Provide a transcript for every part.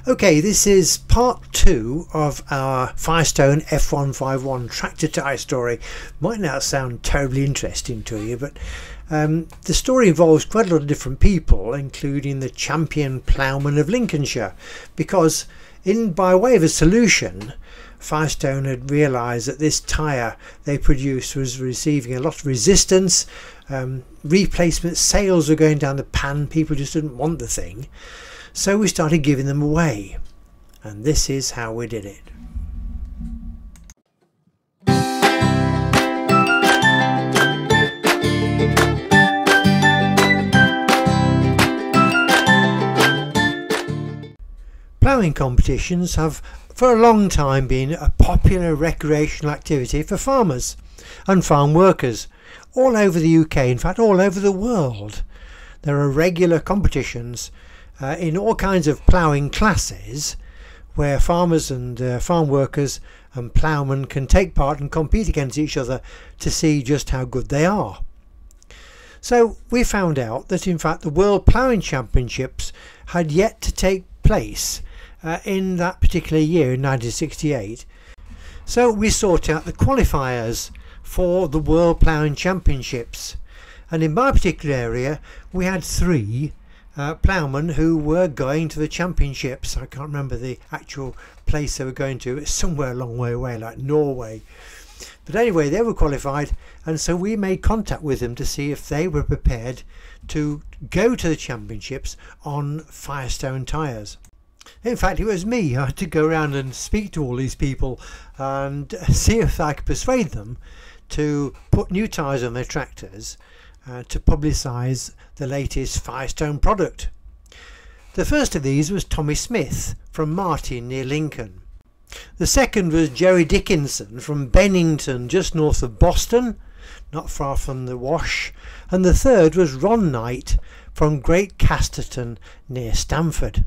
Okay, this is part 2 of our Firestone F151 tractor tyre story. Might not sound terribly interesting to you, but the story involves quite a lot of different people, including the champion ploughmen of Lincolnshire, because by way of a solution, Firestone had realised that this tyre they produced was receiving a lot of resistance. Replacement sales were going down the pan, people just didn't want the thing. So we started giving them away, and this is how we did it. Ploughing competitions have for a long time been a popular recreational activity for farmers and farm workers all over the UK, in fact all over the world. There are regular competitions in all kinds of ploughing classes where farmers and farm workers and ploughmen can take part and compete against each other to see just how good they are. So we found out that in fact the World Ploughing Championships had yet to take place in that particular year in 1968. So we sought out the qualifiers for the World Ploughing Championships, and in my particular area we had 3 ploughmen who were going to the championships. I can't remember the actual place they were going to. It's somewhere a long way away, like Norway. But anyway, they were qualified, and so we made contact with them to see if they were prepared to go to the championships on Firestone tyres. In fact, it was me. I had to go around and speak to all these people and see if I could persuade them to put new tyres on their tractors to publicise the latest Firestone product. The first of these was Tommy Smith from Martin near Lincoln. The second was Jerry Dickinson from Bennington just north of Boston, not far from the Wash, and the third was Ron Knight from Great Casterton near Stamford.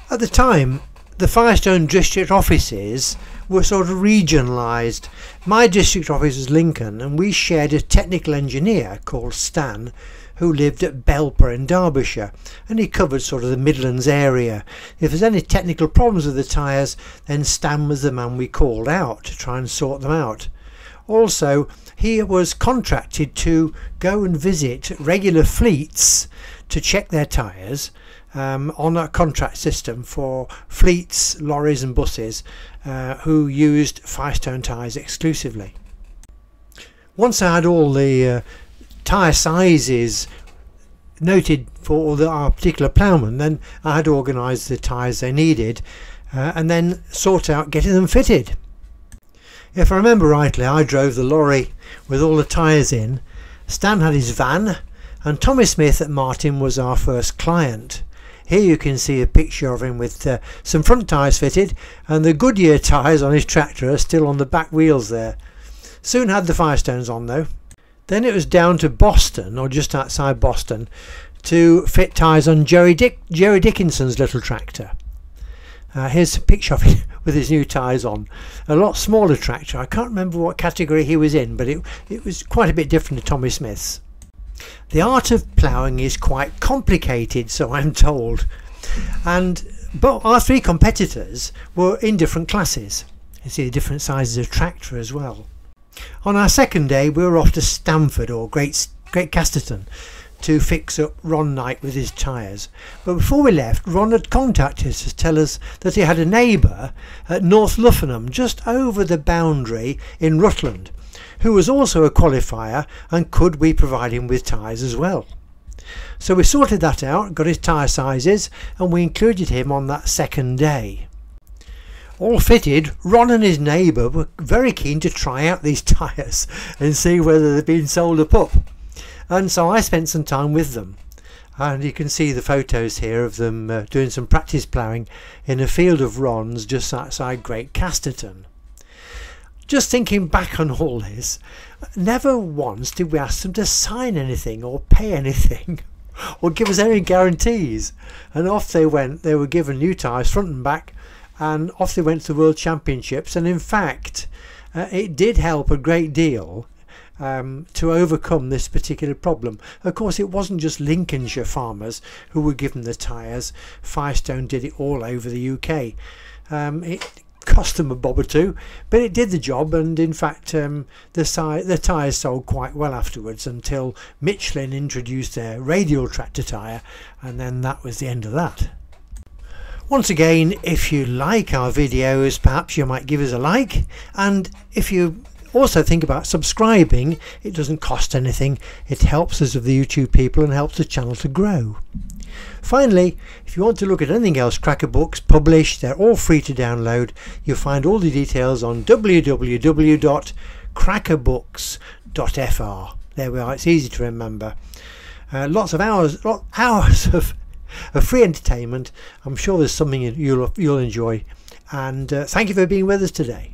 At the time, the Firestone district offices were sort of regionalised. My district office was Lincoln, and we shared a technical engineer called Stan who lived at Belper in Derbyshire, and he covered sort of the Midlands area. If there's any technical problems with the tyres, then Stan was the man we called out to try and sort them out. Also, he was contracted to go and visit regular fleets to check their tyres on a contract system for fleets, lorries and buses who used Firestone tyres exclusively. Once I had all the tyre sizes noted for our particular ploughmen, then I had organised the tyres they needed and then sort out getting them fitted. If I remember rightly, I drove the lorry with all the tyres in, Stan had his van, and Tommy Smith at Martin was our first client. Here you can see a picture of him with some front tyres fitted, and the Goodyear tyres on his tractor are still on the back wheels there. Soon had the Firestones on though. Then it was down to Boston, or just outside Boston, to fit tyres on Jerry Dickinson's little tractor. Here's a picture of him with his new tyres on. A lot smaller tractor. I can't remember what category he was in, but it was quite a bit different to Tommy Smith's. The art of ploughing is quite complicated, so I'm told, but our 3 competitors were in different classes. You see the different sizes of tractor as well. On our second day we were off to Stamford, or Great Casterton, to fix up Ron Knight with his tyres. But before we left, Ron had contacted us to tell us that he had a neighbour at North Luffenham, just over the boundary in Rutland, who was also a qualifier, and could we provide him with tyres as well. So we sorted that out, got his tyre sizes, and we included him on that second day. All fitted, Ron and his neighbour were very keen to try out these tyres and see whether they'd been sold a pup. And so I spent some time with them, and you can see the photos here of them doing some practice ploughing in a field of Ron's just outside Great Casterton. Just thinking back on all this, never once did we ask them to sign anything or pay anything or give us any guarantees, and off they went. They were given new tyres front and back, and off they went to the World Championships. And in fact it did help a great deal to overcome this particular problem. Of course, it wasn't just Lincolnshire farmers who were given the tyres. Firestone did it all over the UK. It cost them a bob or two, but it did the job, and in fact the tyres sold quite well afterwards, until Michelin introduced their radial tractor tyre, and then that was the end of that. Once again, if you like our videos, perhaps you might give us a like, and if you also think about subscribing, it doesn't cost anything. It helps us with the YouTube people and helps the channel to grow. Finally, if you want to look at anything else Cracker Books published, they're all free to download. You'll find all the details on www.crackerbooks.fr. There we are, it's easy to remember. Lots of hours of free entertainment. I'm sure there's something you'll enjoy, and thank you for being with us today.